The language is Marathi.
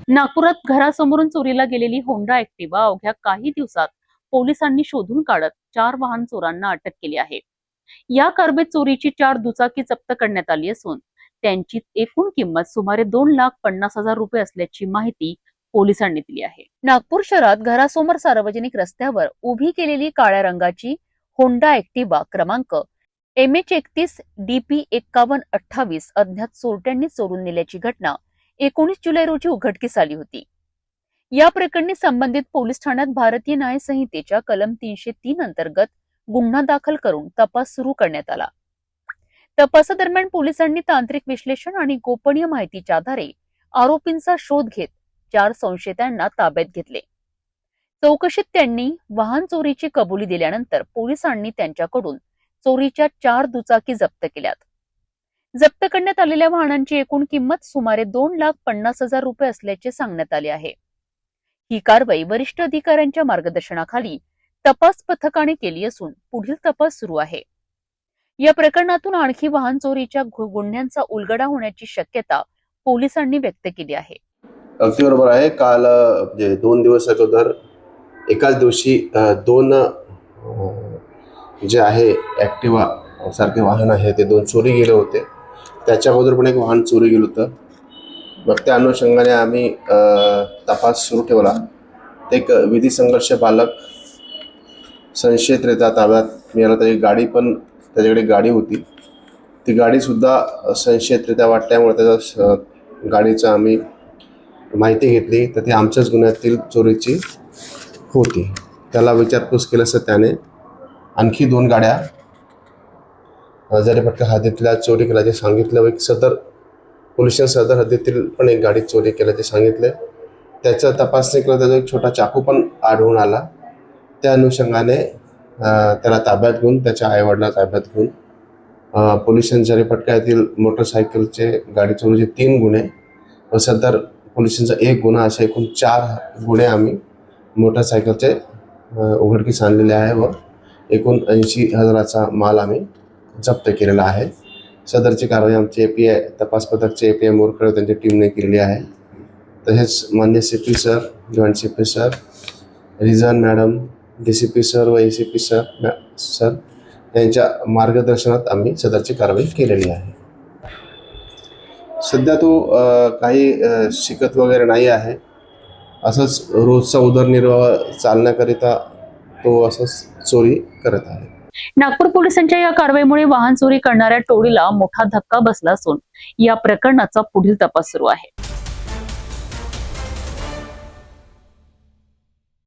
नागपुरात घरासमोरून चोरीला गेलेली होंडा ऍक्टिव्हा अवघ्या काही दिवसात पोलिसांनी शोधून काढत 4 वाहन चोरांना अटक केली आहे। या कारवाईत चोरीची 4 दुचाकी जप्त करण्यात आली असून त्यांची एकूण किंमत सुमारे 2,50,000 रुपये असल्याची माहिती पोलिसांनी दिली आहे। नागपूर शहरात घरासमोर सार्वजनिक रस्त्यावर उभी केलेली काळ्या रंगाची होंडा ऍक्टिव्हा क्रमांक MH31 DP 5128 अज्ञात चोरट्यांनी चोरून नेल्याची घटना 19 जुलै रोजी उघडकीस आली होती। या प्रकरणी संबंधित पोलीस ठाण्यात भारतीय न्याय संहितेच्या कलम 303 अंतर्गत गुन्हा दाखल करून तपास सुरू करण्यात आला। तपासादरम्यान पोलिसांनी तांत्रिक विश्लेषण आणि गोपनीय माहितीच्या आधारे आरोपींचा शोध घेत 4 संशयितांना ताब्यात घेतले। चौकशीत त्यांनी वाहन चोरीची कबुली दिल्यानंतर पोलिसांनी त्यांच्याकडून चोरीच्या 4 दुचाकी जप्त केल्यात। जप्त करण्यात आलेल्या वाहनांची एकूण किंमत सुमारे 2,50,000 रुपये असल्याचे सांगण्यात आले आहे। ही कारवाई वरिष्ठ अधिकाऱ्यांच्या मार्गदर्शनाखाली तपास पथकाने केली असून पुढील तपास सुरू आहे। या प्रकरणातून आणखी वाहन चोरीच्या गुन्ह्यांचा उलगडा होण्याची शक्यता पोलिसांनी व्यक्त केली आहे। अगदी बरोबर आहे। काल 2 दिवस अगोदर एकाच दिवशी 2 जे आहे ॲक्टिव्हा सारखे वाहन आहे ते 2 चोरी गेले होते। त्याच्या अगोदर पण एक वाहन चोरी गेलं होतं। मग त्या अनुषंगाने आम्ही तपास सुरू ठेवला। एक विधी संघर्ष बालक संशयितरित्या ताब्यात मिळाला। त्याची गाडी पण त्याच्याकडे गाडी होती, ती गाडीसुद्धा संशयितरित्या वाटल्यामुळे त्याच्या गाडीचं आम्ही माहिती घेतली तर ती आमच्याच गुन्ह्यातील चोरीची होती। त्याला विचारपूस केली असता त्याने आणखी 2 गाड्या हजारीपट्टा हद्दीतल्या चोरी केल्याचे सांगितलं व एक पोलीस सदर हद्दीतील पण एक गाडी चोरी केल्याचे सांगितले। त्याचा तपासणी केला, त्याचा एक छोटा चाकू पण आढळून आला। त्या अनुषंगाने त्याला ताब्यात घेऊन त्याच्या आईवडिलांना ताब्यात घेऊन पोलिसांच्या हजारीपट्ट्यातील मोटरसायकलचे गाडी चोरीचे 3 गुन्हे व सदर पोलिसांचा 1 गुन्हा असे एकूण 4 गुन्हे आम्ही मोटरसायकलचे उघडकीस आणलेले आहे व एकूण 80,000चा माल आम्ही जप्त केलेला आहे। सदरची कारवाई आमचे API तपास पथकचे API मोरखळे त्यांच्या टीमने केलेली आहे। तसेच मान्य CP sir, joint CP sir, reason madam, DCP sir व ACP सर यांच्या मार्गदर्शनात आम्ही सदरची कारवाई केलेली आहे। सध्या तो काही शिकत वगैरे नाही आहे, असंच रोजचा उदरनिर्वाह चालण्याकरिता तो असंच चोरी करत आहे। नागपूर पोलिसांच्या या कारवाईमुळे वाहन चोरी करणाऱ्या टोळीला मोठा धक्का बसला असून या प्रकरणाचा पुढील तपास सुरू आहे।